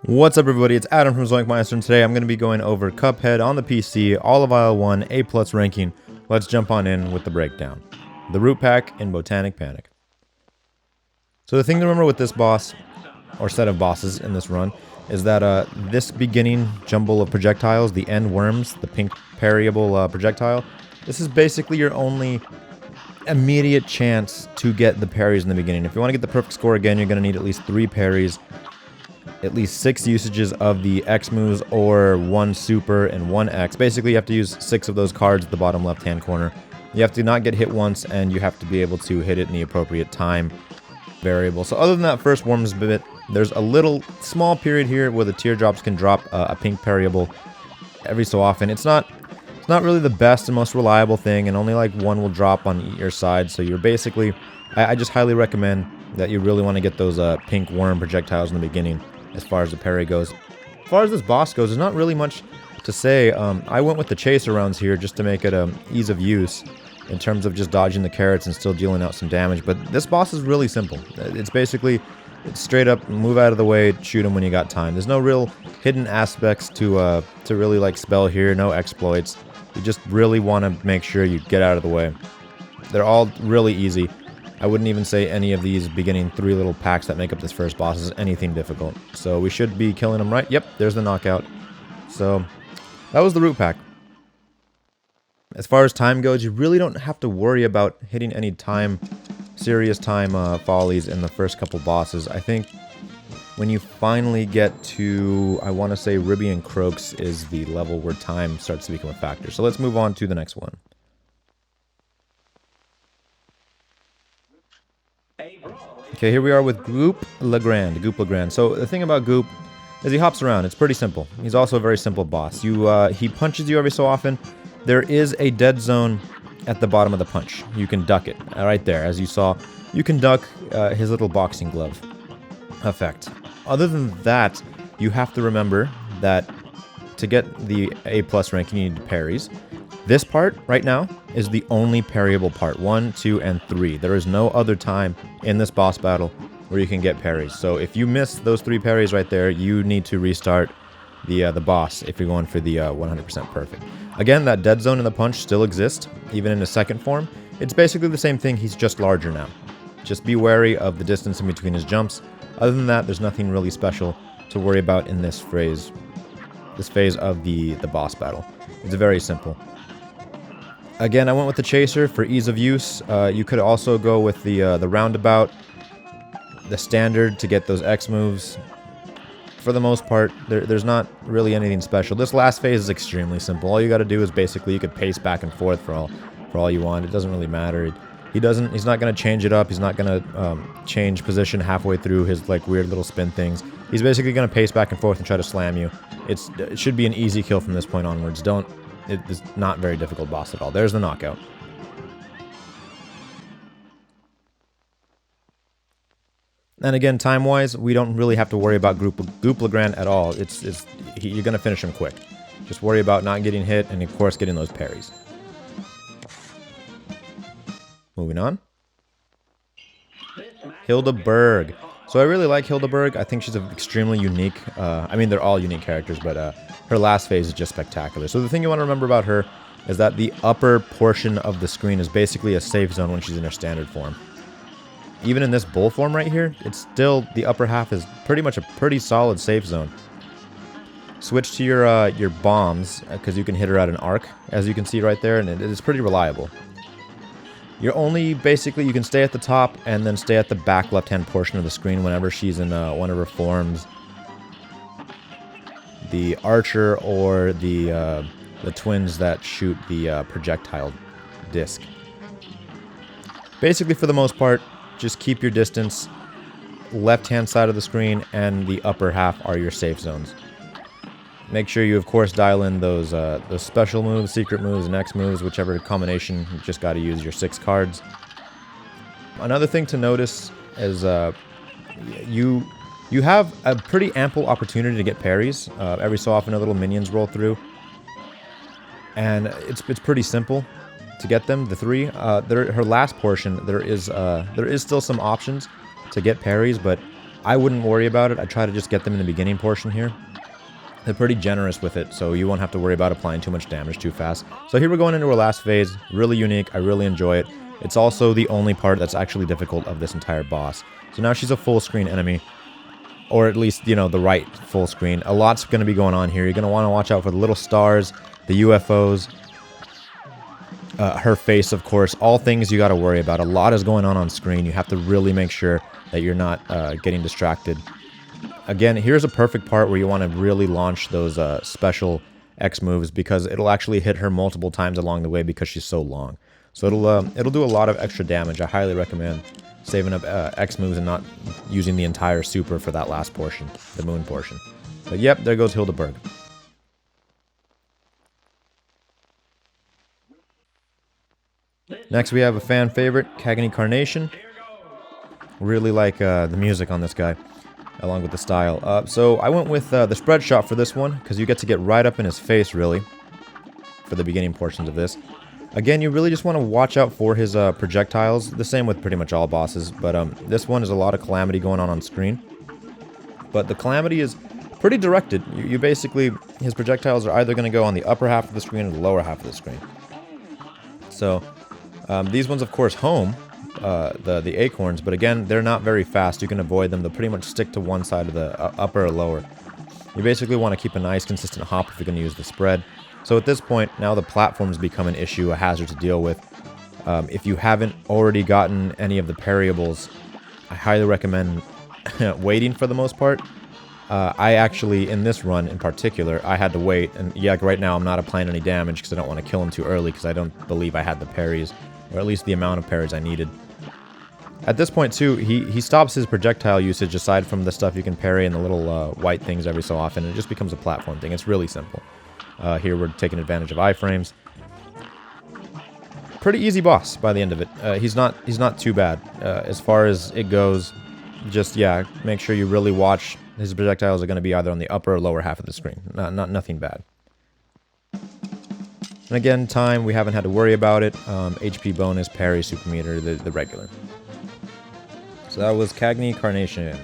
What's up everybody, it's Adam from Zoinkmeister, and today I'm going to be going over Cuphead on the PC, all of Isle 1, A+ ranking. Let's jump on in with the breakdown. The Root Pack in Botanic Panic. So the thing to remember with this boss, or set of bosses in this run, is that this beginning jumble of projectiles, the end worms, the pink parryable projectile, this is basically your only immediate chance to get the parries in the beginning. If you want to get the perfect score again, you're going to need at least 3 parries, at least 6 usages of the X moves, or 1 super and 1 X. Basically, you have to use 6 of those cards at the bottom left-hand corner. You have to not get hit once, and you have to be able to hit it in the appropriate time variable. So other than that first worms bit, there's a little small period here where the teardrops can drop a pink parryable every so often. It's not really the best and most reliable thing, and only like 1 will drop on your side. So you're basically, I just highly recommend that you really want to get those pink worm projectiles in the beginning as far as the parry goes. As far as this boss goes, there's not really much to say. I went with the chaser rounds here just to make it ease of use in terms of just dodging the carrots and still dealing out some damage. But this boss is really simple. It's basically straight up move out of the way, shoot him when you got time. There's no real hidden aspects to really like spell here, no exploits. You just really want to make sure you get out of the way. They're all really easy. I wouldn't even say any of these beginning 3 little packs that make up this first boss is anything difficult. So we should be killing them right. Yep, there's the knockout. So that was the Root Pack. As far as time goes, you really don't have to worry about hitting any serious time follies in the first couple bosses. I think when you finally get to, I want to say Ribby and Croaks is the level where time starts to become a factor. So let's move on to the next one. Okay, here we are with Goop Legrand. So the thing about Goop is he hops around. It's pretty simple. He's also a very simple boss. He punches you every so often. There is a dead zone at the bottom of the punch. You can duck it right there, as you saw. You can duck his little boxing glove effect. Other than that, you have to remember that to get the A+ rank, you need parries. This part, right now, is the only parryable part. 1, 2, and 3. There is no other time in this boss battle where you can get parries. So if you miss those 3 parries right there, you need to restart the boss if you're going for the 100% perfect. Again, that dead zone in the punch still exists, even in the second form. It's basically the same thing, he's just larger now. Just be wary of the distance in between his jumps. Other than that, there's nothing really special to worry about in this phase of the boss battle. It's very simple. Again, I went with the chaser for ease of use. You could also go with the roundabout, the standard to get those X moves. For the most part, there's not really anything special. This last phase is extremely simple. All you got to do is basically you could pace back and forth for all you want. It doesn't really matter. He's not going to change it up. He's not going to change position halfway through his like weird little spin things. He's basically going to pace back and forth and try to slam you. It should be an easy kill from this point onwards. It's not very difficult boss at all. There's the knockout. And again, time-wise, we don't really have to worry about Goop Legrand at all. You're going to finish him quick. Just worry about not getting hit and, of course, getting those parries. Moving on. Hildeberg. So I really like Hildeberg. I think she's extremely unique. I mean, they're all unique characters, but her last phase is just spectacular. So the thing you want to remember about her is that the upper portion of the screen is basically a safe zone when she's in her standard form. Even in this bull form right here, it's still, the upper half is pretty much a pretty solid safe zone. Switch to your bombs, because you can hit her at an arc, as you can see right there, and it is pretty reliable. You're only, basically, you can stay at the top and then stay at the back left-hand portion of the screen whenever she's in one of her forms. The archer or the twins that shoot the projectile disc. Basically, for the most part, just keep your distance. Left-hand side of the screen and the upper half are your safe zones. Make sure you, of course, dial in those special moves, secret moves, and X moves, whichever combination. You just got to use your 6 cards. Another thing to notice is you have a pretty ample opportunity to get parries. Every so often, little minions roll through, and it's pretty simple to get them. The 3, her last portion, there is still some options to get parries, but I wouldn't worry about it. I try to just get them in the beginning portion here. They're pretty generous with it, so you won't have to worry about applying too much damage too fast. So here we're going into our last phase. Really unique. I really enjoy it. It's also the only part that's actually difficult of this entire boss. So now she's a full screen enemy. Or at least, you know, the right full screen. A lot's going to be going on here. You're going to want to watch out for the little stars, the UFOs, her face, of course. All things you got to worry about. A lot is going on screen. You have to really make sure that you're not getting distracted. Again, here's a perfect part where you want to really launch those special X moves, because it'll actually hit her multiple times along the way because she's so long. So it'll do a lot of extra damage. I highly recommend saving up X moves and not using the entire super for that last portion, the moon portion. But yep, there goes Hildeberg. Next we have a fan favorite, Cagney Carnation. Really like the music on this guy, along with the style. So I went with the spread shot for this one, because you get to get right up in his face, really, for the beginning portions of this. Again, you really just want to watch out for his projectiles, the same with pretty much all bosses, but this one is a lot of calamity going on screen. But the calamity is pretty directed. You basically, his projectiles are either going to go on the upper half of the screen or the lower half of the screen. So these ones, of course, home the acorns, but again, they're not very fast. You can avoid them. They'll pretty much stick to one side of the upper or lower. You basically want to keep a nice consistent hop if you're going to use the spread. So at this point, now the platforms become an issue, a hazard to deal with. If you haven't already gotten any of the parryables, I highly recommend waiting for the most part. I actually, in this run in particular, I had to wait. And yeah, right now I'm not applying any damage because I don't want to kill him too early, because I don't believe I had the parries, or at least the amount of parries I needed. At this point, too, he stops his projectile usage aside from the stuff you can parry and the little white things every so often. And it just becomes a platform thing. It's really simple. Here we're taking advantage of iframes. Pretty easy boss by the end of it. He's not too bad as far as it goes. Just yeah, make sure you really watch. His projectiles are going to be either on the upper or lower half of the screen. Nothing bad. And again, time, we haven't had to worry about it. HP bonus, parry, super meter, the regular. So that was Cagney Carnation.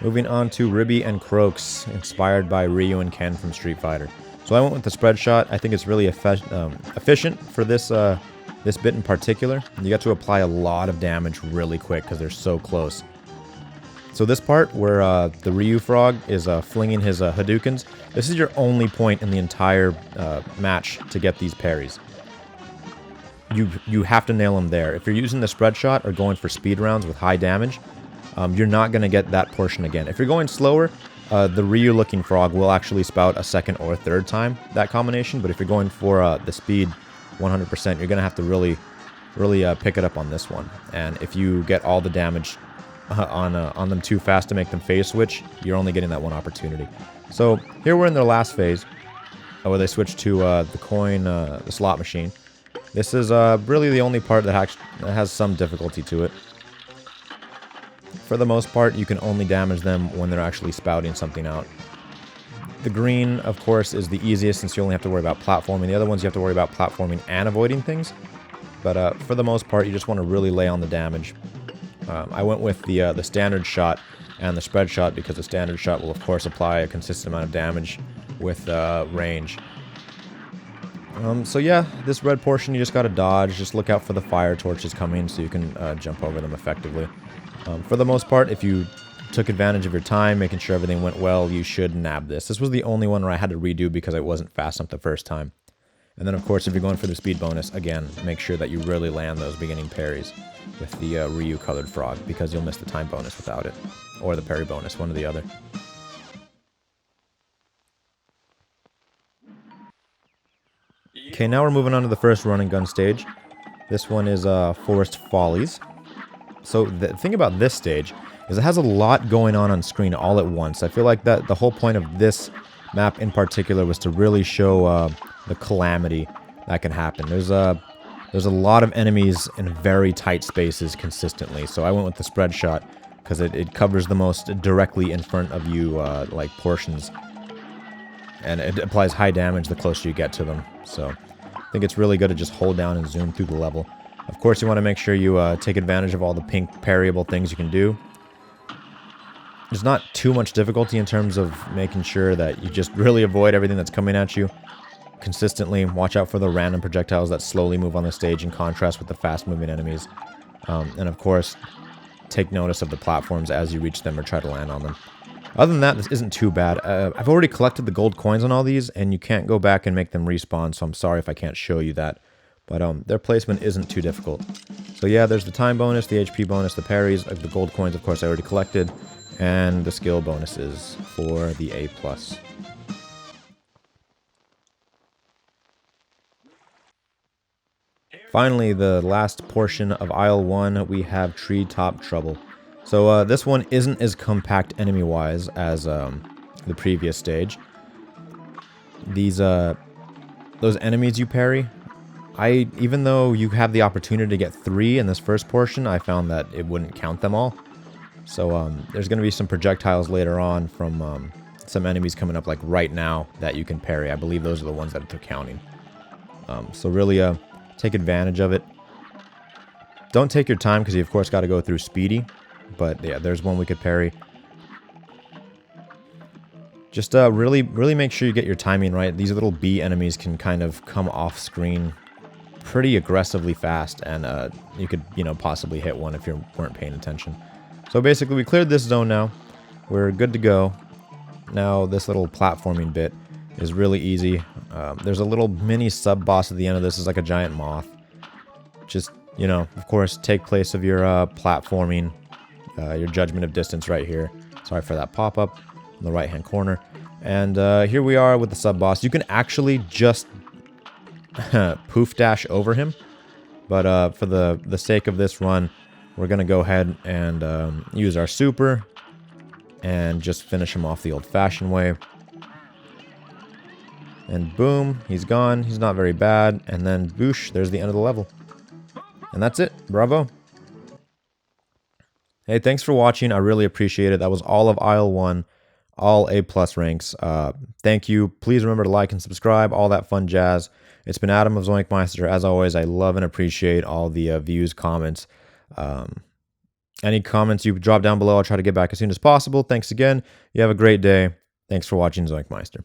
Moving on to Ribby and Croaks, inspired by Ryu and Ken from Street Fighter. So I went with the spread shot. I think it's really efficient for this this bit in particular. You get to apply a lot of damage really quick because they're so close. So this part where the Ryu frog is flinging his Hadoukens, this is your only point in the entire match to get these parries. You have to nail them there. If you're using the spread shot or going for speed rounds with high damage, you're not going to get that portion again. If you're going slower, the Ryu-looking frog will actually spout a second or third time, that combination. But if you're going for the speed 100%, you're going to have to really pick it up on this one. And if you get all the damage on them too fast to make them phase switch, you're only getting that one opportunity. So here we're in their last phase, where they switch to the coin, the slot machine. This is really the only part that has some difficulty to it. For the most part, you can only damage them when they're actually spouting something out. The green, of course, is the easiest since you only have to worry about platforming. The other ones you have to worry about platforming and avoiding things. But for the most part, you just want to really lay on the damage. I went with the standard shot and the spread shot because the standard shot will, of course, apply a consistent amount of damage with range. So yeah, this red portion you just gotta dodge. Just look out for the fire torches coming so you can jump over them effectively. For the most part, if you took advantage of your time, making sure everything went well, you should nab this. This was the only one where I had to redo because I wasn't fast enough the first time. And then, of course, if you're going for the speed bonus, again, make sure that you really land those beginning parries with the Ryu-colored frog, because you'll miss the time bonus without it. Or the parry bonus, one or the other. Okay, now we're moving on to the first run and gun stage. This one is Forest Follies. So the thing about this stage is it has a lot going on screen all at once. I feel like that the whole point of this map in particular was to really show the calamity that can happen. There's a lot of enemies in very tight spaces consistently, so I went with the spread shot because it covers the most directly in front of you like portions, and it applies high damage the closer you get to them. So I think it's really good to just hold down and zoom through the level. Of course, you want to make sure you take advantage of all the pink parryable things you can do. There's not too much difficulty in terms of making sure that you just really avoid everything that's coming at you consistently. Watch out for the random projectiles that slowly move on the stage in contrast with the fast-moving enemies. And of course, take notice of the platforms as you reach them or try to land on them. Other than that, this isn't too bad. I've already collected the gold coins on all these, and you can't go back and make them respawn, so I'm sorry if I can't show you that. But their placement isn't too difficult. So yeah, there's the time bonus, the HP bonus, the parries, the gold coins, of course, I already collected, and the skill bonuses for the A+. Finally, the last portion of Aisle 1, we have Treetop Trouble. So this one isn't as compact enemy-wise as the previous stage. Those enemies you parry, even though you have the opportunity to get 3 in this first portion, I found that it wouldn't count them all. So there's going to be some projectiles later on from some enemies coming up like right now that you can parry. I believe those are the ones that they're counting. So really take advantage of it. Don't take your time because you of course got to go through Speedy. But yeah, there's one we could parry. Just really make sure you get your timing right. These little bee enemies can kind of come off screen pretty aggressively fast, and you could, possibly hit one if you weren't paying attention. So basically, we cleared this zone now. We're good to go. Now this little platforming bit is really easy. There's a little mini sub-boss at the end of this. Is like a giant moth. Just, of course, take place of your platforming, your judgment of distance right here. Sorry for that pop-up in the right-hand corner. And here we are with the sub-boss. You can actually just poof dash over him. But for the sake of this run, we're going to go ahead and use our super and just finish him off the old-fashioned way. And boom, he's gone. He's not very bad. And then boosh, there's the end of the level. And that's it. Bravo. Hey, thanks for watching. I really appreciate it. That was all of Aisle 1, all A+ ranks. Thank you. Please remember to like and subscribe, all that fun jazz. It's been Adam of Zoinkmeister. As always, I love and appreciate all the views, comments. Any comments you drop down below, I'll try to get back as soon as possible. Thanks again. You have a great day. Thanks for watching Zoinkmeister.